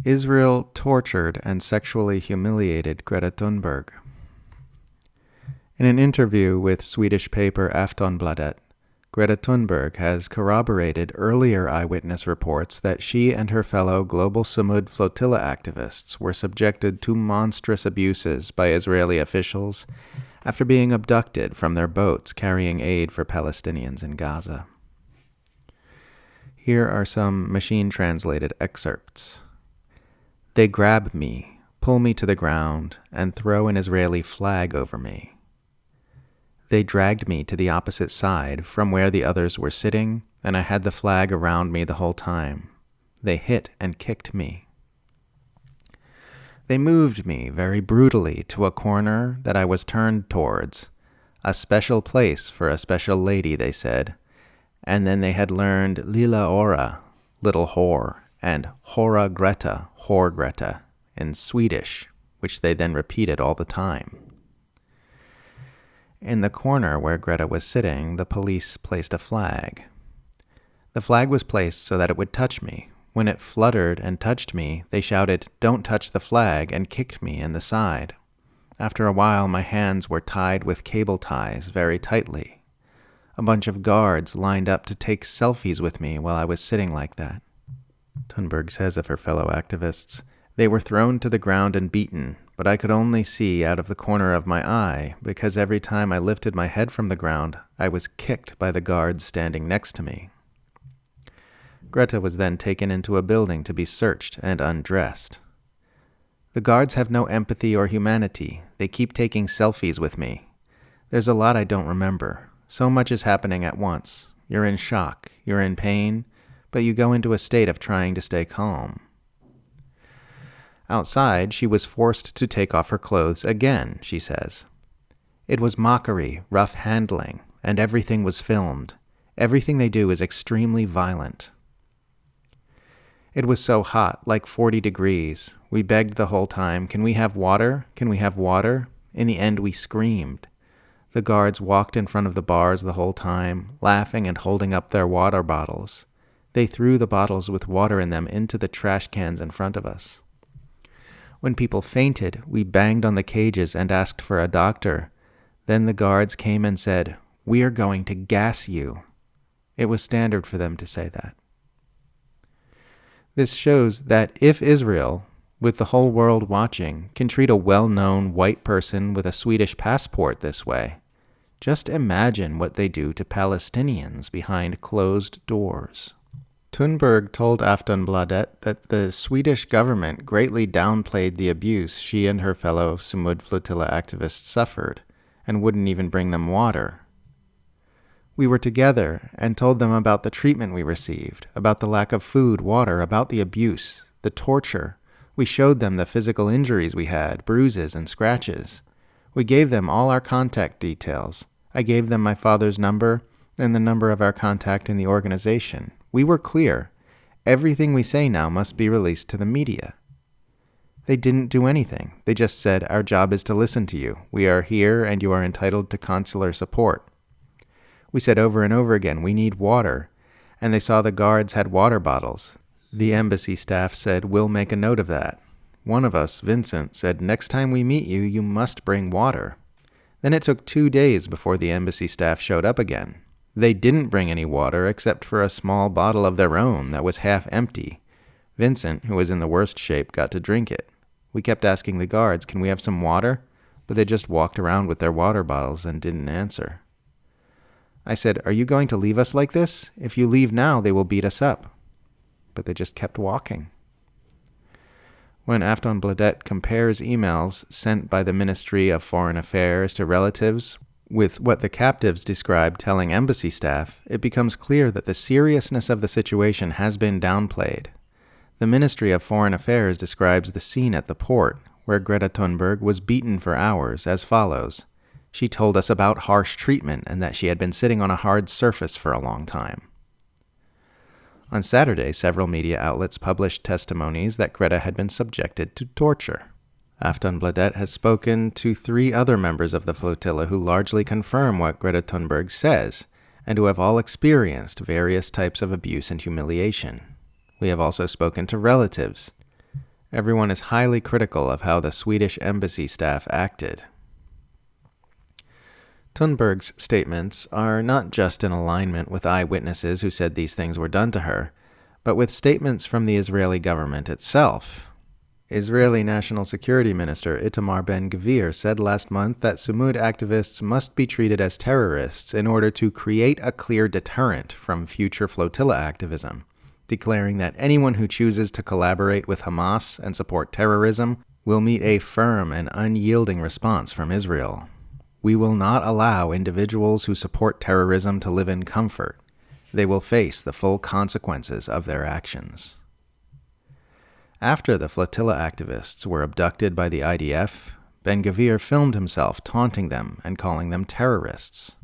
Israel tortured and sexually humiliated Greta Thunberg. In an interview with Swedish paper Aftonbladet, Greta Thunberg has corroborated earlier eyewitness reports that she and her fellow Global Samud Flotilla activists were subjected to monstrous abuses by Israeli officials after being abducted from their boats carrying aid for Palestinians in Gaza. Here are some machine-translated excerpts. They grab me, pull me to the ground, and throw an Israeli flag over me. They dragged me to the opposite side from where the others were sitting, and I had the flag around me the whole time. They hit and kicked me. They moved me very brutally to a corner that I was turned towards, a special place for a special lady, they said, and then they had learned Lilla Ora, little whore, and Hora Greta, whore Greta, in Swedish, which they then repeated all the time. In the corner where Greta was sitting, the police placed a flag. The flag was placed so that it would touch me. When it fluttered and touched me, they shouted, "Don't touch the flag," and kicked me in the side. After a while, my hands were tied with cable ties very tightly. A bunch of guards lined up to take selfies with me while I was sitting like that. Thunberg says of her fellow activists, "They were thrown to the ground and beaten, but I could only see out of the corner of my eye because every time I lifted my head from the ground, I was kicked by the guards standing next to me." Greta was then taken into a building to be searched and undressed. "The guards have no empathy or humanity. They keep taking selfies with me. There's a lot I don't remember. So much is happening at once. You're in shock. You're in pain. But you go into a state of trying to stay calm." Outside, she was forced to take off her clothes again, she says. "It was mockery, rough handling, and everything was filmed. Everything they do is extremely violent." "It was so hot, like 40 degrees. We begged the whole time, 'Can we have water? Can we have water?' In the end, we screamed. The guards walked in front of the bars the whole time, laughing and holding up their water bottles. They threw the bottles with water in them into the trash cans in front of us. When people fainted, we banged on the cages and asked for a doctor. Then the guards came and said, 'We are going to gas you.' It was standard for them to say that." This shows that if Israel, with the whole world watching, can treat a well-known white person with a Swedish passport this way, just imagine what they do to Palestinians behind closed doors. Thunberg told Aftonbladet that the Swedish government greatly downplayed the abuse she and her fellow Samud Flotilla activists suffered, and wouldn't even bring them water. "We were together and told them about the treatment we received, about the lack of food, water, about the abuse, the torture. We showed them the physical injuries we had, bruises and scratches. We gave them all our contact details. I gave them my father's number and the number of our contact in the organization. We were clear. Everything we say now must be released to the media." They didn't do anything. They just said, "Our job is to listen to you. We are here and you are entitled to consular support." We said over and over again, "We need water." And they saw the guards had water bottles. The embassy staff said, "We'll make a note of that." One of us, Vincent, said, "Next time we meet you, you must bring water." Then it took 2 days before the embassy staff showed up again. They didn't bring any water except for a small bottle of their own that was half empty. Vincent, who was in the worst shape, got to drink it. We kept asking the guards, "Can we have some water?" But they just walked around with their water bottles and didn't answer. I said, "Are you going to leave us like this? If you leave now, they will beat us up." But they just kept walking. When Aftonbladet compares emails sent by the Ministry of Foreign Affairs to relatives with what the captives describe telling embassy staff, it becomes clear that the seriousness of the situation has been downplayed. The Ministry of Foreign Affairs describes the scene at the port, where Greta Thunberg was beaten for hours, as follows. She told us about harsh treatment and that she had been sitting on a hard surface for a long time. On Saturday, several media outlets published testimonies that Greta had been subjected to torture. Aftonbladet has spoken to 3 other members of the flotilla who largely confirm what Greta Thunberg says, and who have all experienced various types of abuse and humiliation. We have also spoken to relatives. Everyone is highly critical of how the Swedish embassy staff acted. Thunberg's statements are not just in alignment with eyewitnesses who said these things were done to her, but with statements from the Israeli government itself. Israeli National Security Minister Itamar Ben-Gvir said last month that Sumud activists must be treated as terrorists in order to create a clear deterrent from future flotilla activism, declaring that anyone who chooses to collaborate with Hamas and support terrorism will meet a firm and unyielding response from Israel. We will not allow individuals who support terrorism to live in comfort. They will face the full consequences of their actions. After the flotilla activists were abducted by the IDF, Ben-Gvir filmed himself taunting them and calling them terrorists.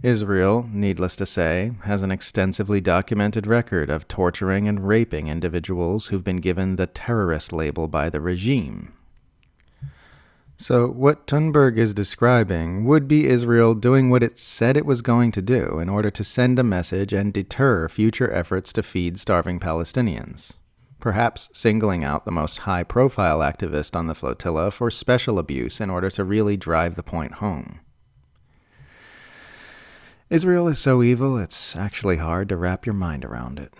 Israel, needless to say, has an extensively documented record of torturing and raping individuals who've been given the terrorist label by the regime. So what Thunberg is describing would be Israel doing what it said it was going to do in order to send a message and deter future efforts to feed starving Palestinians, perhaps singling out the most high-profile activist on the flotilla for special abuse in order to really drive the point home. Israel is so evil, it's actually hard to wrap your mind around it.